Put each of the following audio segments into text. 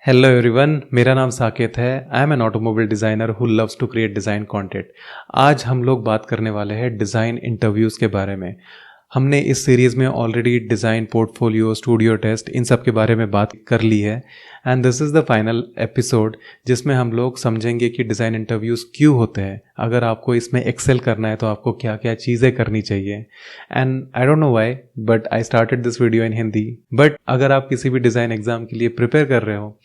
Hello everyone, मेरा नाम साकेत है। I am an automobile designer who loves to create design content. आज हम लोग बात करने वाले हैं डिज़ाइन इंटरव्यूज़ के बारे में। हमने इस सीरीज़ में already design portfolio, studio test, इन सब के बारे में बात कर ली है and this is the final episode जिसमें हम लोग समझेंगे कि डिज़ाइन इंटरव्यूज़ क्यों होते हैं। अगर आपको इसमें एक्सेल करना है तो आपको क्या क्या चीज़ें करनी चाहिए। And I don't know why but I started this video in Hindi. But अगर आप किसी भी डिज़ाइन एग्ज़ाम के लिए प्रिपेयर कर रहे हो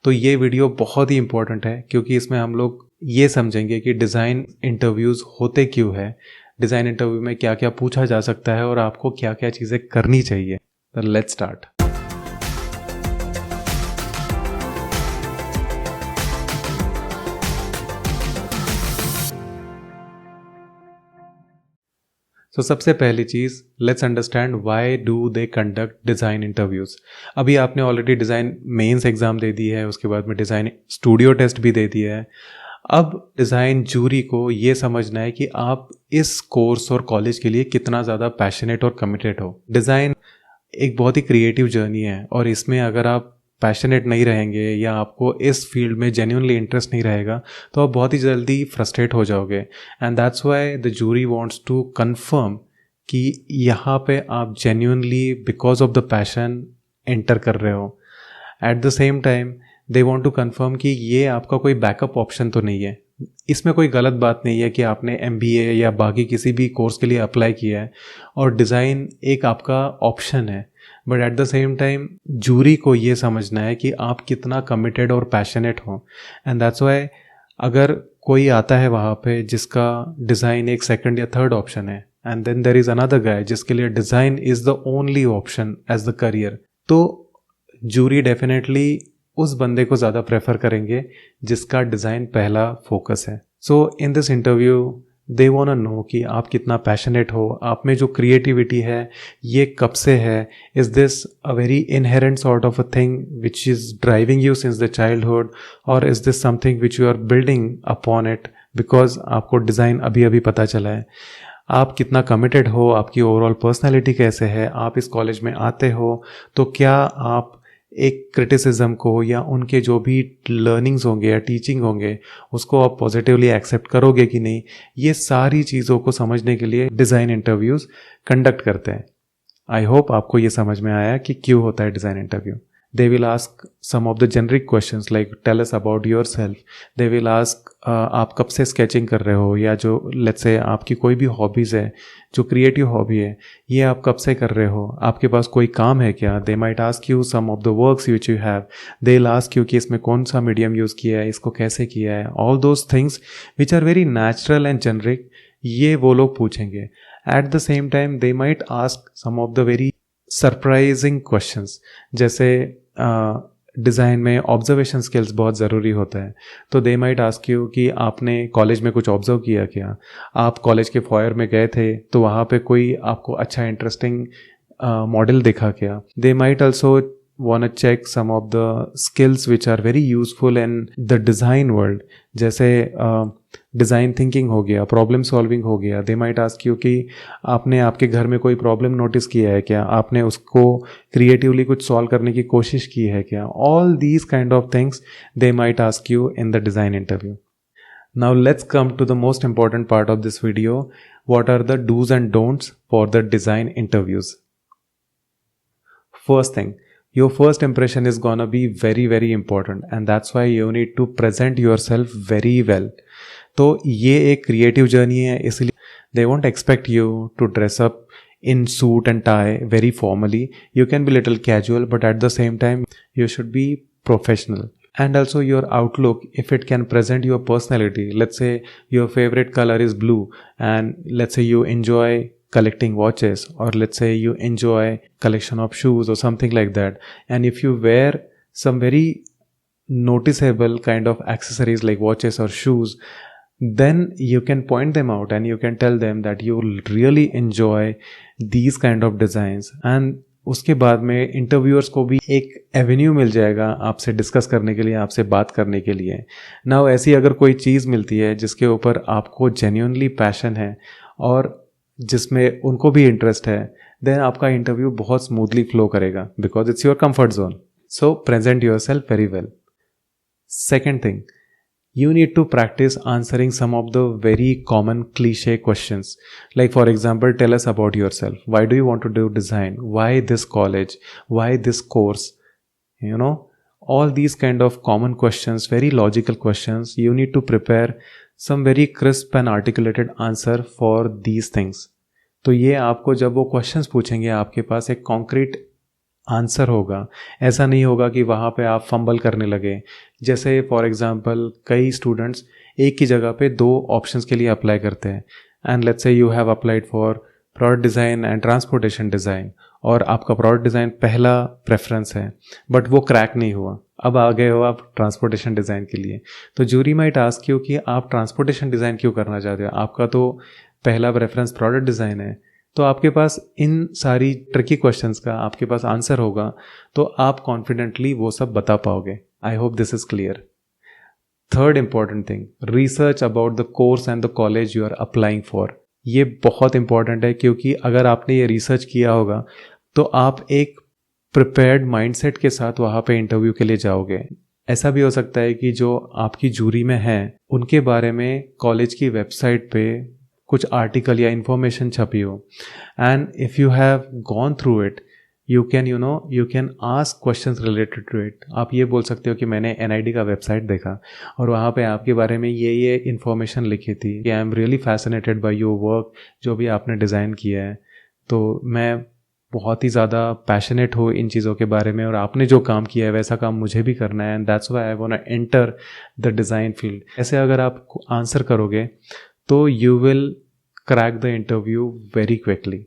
तो ये वीडियो बहुत ही इंपॉर्टेंट है, क्योंकि इसमें हम लोग ये समझेंगे कि डिज़ाइन इंटरव्यूज़ होते क्यों है, डिज़ाइन इंटरव्यू में क्या क्या पूछा जा सकता है और आपको क्या क्या चीज़ें करनी चाहिए। तो लेट्स स्टार्ट। सबसे पहली चीज़, let's understand why do they conduct design interviews. अभी आपने ऑलरेडी डिज़ाइन मेंस एग्ज़ाम दे दी है, उसके बाद में डिज़ाइन स्टूडियो टेस्ट भी दे दिया है। अब डिज़ाइन जूरी को ये समझना है कि आप इस कोर्स और कॉलेज के लिए कितना ज़्यादा पैशनेट और कमिटेड हो। डिज़ाइन एक बहुत ही क्रिएटिव जर्नी है और इसमें अगर आप पैशनेट नहीं रहेंगे या आपको इस फील्ड में जेन्युइनली इंटरेस्ट नहीं रहेगा तो आप बहुत ही जल्दी फ्रस्ट्रेट हो जाओगे। And that's why the jury wants to confirm कि यहाँ पे आप genuinely because of the passion enter कर रहे हो। At the same time they want to confirm कि ये आपका कोई बैकअप ऑप्शन तो नहीं है। इसमें कोई गलत बात नहीं है कि आपने MBA या बाकी किसी भी कोर्स के लिए अप्लाई किया है और डिज़ाइन एक आपका ऑप्शन है, but at the same time jury को ये समझना है कि आप कितना कमिटेड और पैशनेट हो। एंड दैट्स व्हाई अगर कोई आता है वहाँ पे जिसका डिज़ाइन एक सेकंड या थर्ड ऑप्शन है and then there is another guy जिसके लिए design is the only option as the career, तो जूरी डेफिनेटली उस बंदे को ज़्यादा प्रेफर करेंगे जिसका डिज़ाइन पहला फोकस है। So in this interview they want to know कि आप कितना पैशनेट हो, आप में जो क्रिएटिविटी है ये कब से है। Is this a very inherent sort of a thing which is driving you since the childhood, और is this something which you are building upon it because आपको डिज़ाइन अभी अभी पता चला है। आप कितना कमिटेड हो, आपकी ओवरऑल पर्सनैलिटी कैसे है, आप इस कॉलेज में आते हो तो क्या आप एक क्रिटिसिज्म को या उनके जो भी लर्निंग्स होंगे या टीचिंग होंगे उसको आप पॉजिटिवली एक्सेप्ट करोगे कि नहीं। ये सारी चीज़ों को समझने के लिए डिज़ाइन इंटरव्यूज़ कंडक्ट करते हैं। आई होप आपको ये समझ में आया कि क्यों होता है design interview. They will ask some of the generic questions like tell us about yourself. They will ask आप कब से स्केचिंग कर रहे हो, या जो लेट्स से आपकी कोई भी हॉबीज़ है, जो क्रिएटिव हॉबी है, ये आप कब से कर रहे हो, आपके पास कोई काम है क्या। They might ask you some of the works which you have. They'll ask you कि इसमें कौन सा मीडियम यूज़ किया है, इसको कैसे किया है। All those things which are very natural and generic, ये वो लोग पूछेंगे। At the same time they might ask some of the very surprising questions, जैसे डिज़ाइन में ऑब्जर्वेशन स्किल्स बहुत ज़रूरी होता है। तो दे माइट आस्क यू कि आपने कॉलेज में कुछ ऑब्जर्व किया क्या, आप कॉलेज के फॉयर में गए थे तो वहाँ पे कोई आपको अच्छा इंटरेस्टिंग मॉडल दिखा क्या। They might also want to check some of the skills which are very useful in the design world, जैसे डिज़ाइन थिंकिंग हो गया, प्रॉब्लम सॉल्विंग हो गया। दे माइट आस्क यू कि आपने आपके घर में कोई प्रॉब्लम नोटिस किया है क्या, आपने उसको क्रिएटिवली कुछ सॉल्व करने की कोशिश की है क्या। All these kind of things they might ask you in the design interview. Now let's come to the most important part of this video, what are the do's and don'ts for the design interviews. First thing, your first impression is gonna be very very important and that's why you need to present yourself very well. तो ये एक creative journey है, इसलिए they won't expect you to dress up in suit and tie very formally. You can be little casual but at the same time you should be professional. And also your outlook, if it can present your personality. Let's say your favorite color is blue and let's say you enjoy collecting watches, or let's say you enjoy collection of shoes or something like that, and if you wear some very noticeable kind of accessories like watches or shoes, then you can point them out and you can tell them that you really enjoy these kind of designs, and उसके बाद में interviewers को भी एक Avenue मिल जाएगा आपसे discuss करने के लिए, आपसे बात करने के लिए। नाउ ऐसी अगर कोई चीज़ मिलती है जिसके ऊपर आपको जेन्युइनली पैशन है और जिसमें उनको भी इंटरेस्ट है, देन आपका इंटरव्यू बहुत स्मूथली फ्लो करेगा because it's your comfort zone. So present your self very well. Second thing, you need to practice answering some of the very common cliche questions. Like, for example, tell us about yourself. Why do you want to do design? Why this college? Why this course? You know, all these kind of common questions, very logical questions. You need to prepare some very crisp and articulated answer for these things. तो ये आपको जब वो questions पूछेंगे, आपके पास एक concrete answer होगा. ऐसा नहीं होगा कि वहाँ पे आप फंबल करने लगे. जैसे फॉर एग्जांपल कई स्टूडेंट्स एक ही जगह पे 2 ऑप्शंस के लिए अप्लाई करते हैं. And let's say you have applied for product design and transportation design, और आपका प्रोडक्ट डिज़ाइन पहला प्रेफरेंस है, बट वो क्रैक नहीं हुआ. अब आ गए हो आप ट्रांसपोर्टेशन डिज़ाइन के लिए. तो जूरी माइट आस्क यू कि आप ट्रांसपोर्टेशन डिज़ाइन क्यों करना चाहते हो? आपका तो पहला प्रेफरेंस प्रोडक्ट डिज़ाइन है. तो आपके पास इन सारी ट्रिकी क्वेश्चंस का आपके पास आंसर होगा, तो आप कॉन्फिडेंटली वो सब बता पाओगे. I hope this is clear. Third important thing, research about the course and the college you are applying for. ये बहुत इंपॉर्टेंट है, क्योंकि अगर आपने ये रिसर्च किया होगा तो आप एक प्रिपेयर्ड माइंडसेट के साथ वहाँ पे इंटरव्यू के लिए जाओगे. ऐसा भी हो सकता है कि जो आपकी जूरी में हैं उनके बारे में कॉलेज की वेबसाइट पे कुछ आर्टिकल या इन्फॉर्मेशन छपी हो, and if you have gone through it, you can ask questions related to it. आप ये बोल सकते हो कि मैंने NID का वेबसाइट देखा और वहाँ पे आपके बारे में ये इन्फॉर्मेशन लिखी थी. I am really fascinated by your work, जो भी आपने डिज़ाइन किया है. तो मैं बहुत ही ज़्यादा पैशनेट हो इन चीज़ों के बारे में, और आपने जो काम किया है वैसा काम मुझे भी करना है, and that's why I want to enter the design field. ऐसे अगर आप आंसर करोगे तो you will crack the interview very quickly.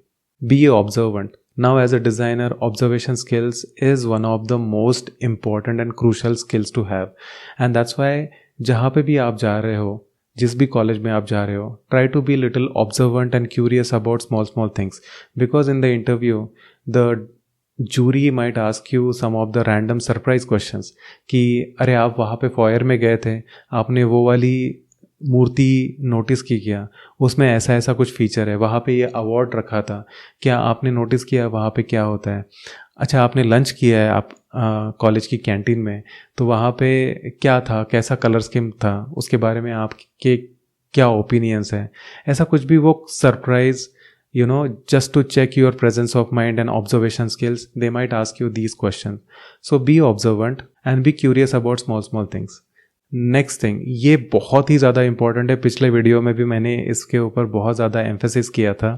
Be observant. Now, as a designer, observation skills is one of the most important and crucial skills to have. And that's why जहाँ पे भी आप जा रहे हो, जिस भी कॉलेज में आप जा रहे हो, try to be little observant and curious about small things. Because in the interview, the jury might ask you some of the random surprise questions. कि अरे आप वहाँ पे फॉयर में गए थे, आपने वो वाली मूर्ति नोटिस की क्या? उसमें ऐसा ऐसा कुछ फीचर है, वहाँ पे ये अवार्ड रखा था, क्या आपने नोटिस किया वहाँ पे क्या होता है? अच्छा, आपने लंच किया है आप कॉलेज की कैंटीन में, तो वहाँ पे क्या था, कैसा कलर स्कीम था, उसके बारे में आपके क्या ओपिनियंस है? ऐसा कुछ भी वो surprise, just to check your presence of mind and observation skills, they might ask you these questions. So be observant and be curious about small things. Next thing, ये बहुत ही ज़्यादा इंपॉर्टेंट है. पिछले वीडियो में भी मैंने इसके ऊपर बहुत ज़्यादा एम्फेसिस किया था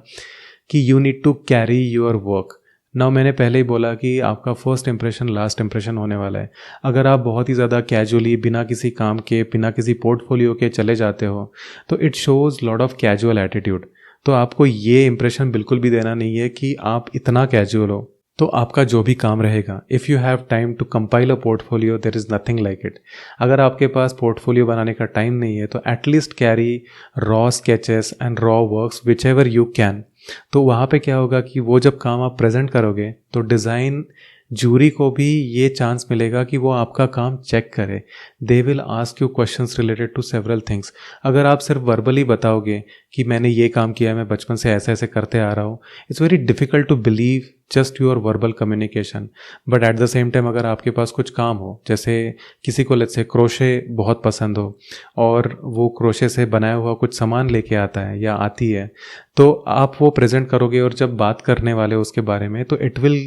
कि you need to carry your work. Now मैंने पहले ही बोला कि आपका फर्स्ट इंप्रेशन लास्ट इंप्रेशन होने वाला है. अगर आप बहुत ही ज़्यादा कैजुअली, बिना किसी काम के, बिना किसी पोर्टफोलियो के चले जाते हो, तो it shows lot of casual attitude. तो आपको ये इंप्रेशन बिल्कुल भी देना नहीं है कि आप इतना कैजुअल हो. तो आपका जो भी काम रहेगा, if you have time to compile a portfolio, there is nothing like it. अगर आपके पास पोर्टफोलियो बनाने का टाइम नहीं है, तो at least carry raw sketches and raw works which ever you can. तो वहाँ पे क्या होगा कि वो जब काम आप प्रेजेंट करोगे, तो डिज़ाइन जूरी को भी ये चांस मिलेगा कि वो आपका काम चेक करे. They will ask you questions related to several things. अगर आप सिर्फ वर्बली बताओगे कि मैंने ये काम किया है, मैं बचपन से ऐसे ऐसे करते आ रहा हूँ, it's very difficult to believe just your verbal communication. But at the same time अगर आपके पास कुछ काम हो, जैसे किसी को लेट्स से क्रोशे बहुत पसंद हो और वो क्रोशे से बनाया हुआ कुछ सामान लेके आता है या आती है, तो आप वो प्रेजेंट करोगे और जब बात करने वाले हो उसके बारे में, तो it will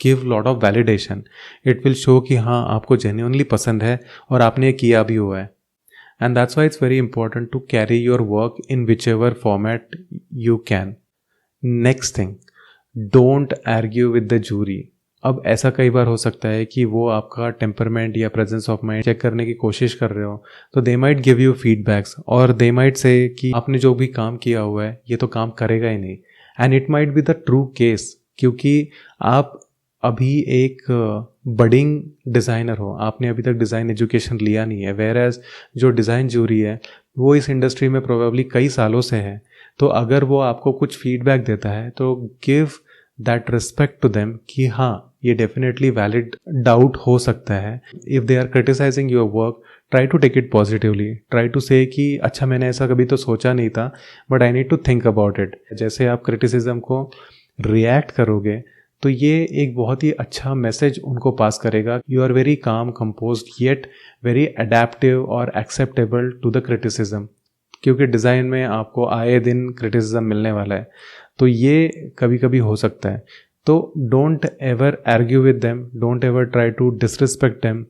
give lot of validation. It will show कि हाँ, आपको जेन्युइनली पसंद है और आपने ये किया भी हुआ है. And that's why it's very important to carry your work in whichever format you can. Next thing, don't argue with the jury. अब ऐसा कई बार हो सकता है कि वो आपका टेम्परमेंट या प्रेजेंस ऑफ माइंड चेक करने की कोशिश कर रहे हो, तो they might give you feedbacks और दे माइट से कि आपने जो भी काम किया हुआ है ये तो काम करेगा ही नहीं. And it might be the true case, क्योंकि आप अभी एक बडिंग डिज़ाइनर हो, आपने अभी तक डिज़ाइन एजुकेशन लिया नहीं है. वेयर एज जो डिज़ाइन जूरी है वो इस इंडस्ट्री में प्रोबेबली कई सालों से है. तो अगर वो आपको कुछ फीडबैक देता है, तो give that respect to them कि हाँ, ये डेफिनेटली वैलिड डाउट हो सकता है. If they are criticising your work, try to take it positively. Try to say कि अच्छा, मैंने ऐसा कभी तो सोचा नहीं था, but I need to think about it. जैसे आप क्रिटिसिज्म को रिएक्ट करोगे, तो ये एक बहुत ही अच्छा मैसेज उनको पास करेगा। You are very calm composed yet very adaptive और एक्सेप्टेबल टू द क्रिटिसिज्म, क्योंकि डिज़ाइन में आपको आए दिन क्रिटिसिज्म मिलने वाला है, तो ये कभी कभी हो सकता है। तो don't ever argue with them, don't ever try to disrespect them,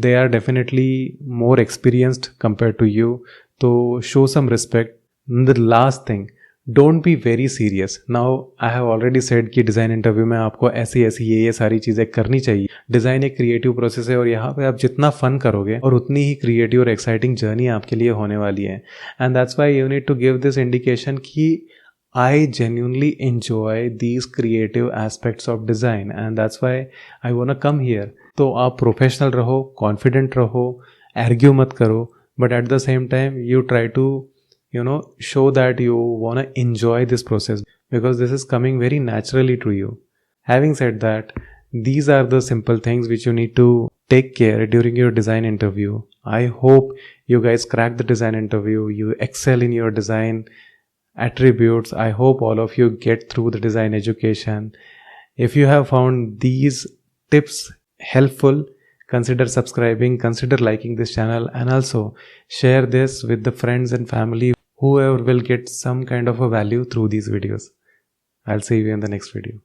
they are definitely more experienced compare to you, तो show some respect. The last thing, don't be very serious. Now I have already said कि design interview में आपको ऐसी ऐसी ये सारी चीज़ें करनी चाहिए। डिज़ाइन एक क्रिएटिव प्रोसेस है और यहाँ पे आप जितना फन करोगे और उतनी ही क्रिएटिव और एक्साइटिंग जर्नी आपके लिए होने वाली है। And that's why you need to give this indication कि I genuinely enjoy these creative aspects of design and that's why I wanna come here. तो आप प्रोफेशनल रहो, कॉन्फिडेंट रहो, आर्ग्यू मत करो, but at the same time you try to show that you wanna enjoy this process because this is coming very naturally to you. Having said that, these are the simple things which you need to take care during your design interview. I hope you guys crack the design interview, you excel in your design attributes. I hope all of you get through the design education. If you have found these tips helpful, consider subscribing, consider liking this channel, and also share this with the friends and family, whoever will get some kind of a value through these videos. I'll see you in the next video.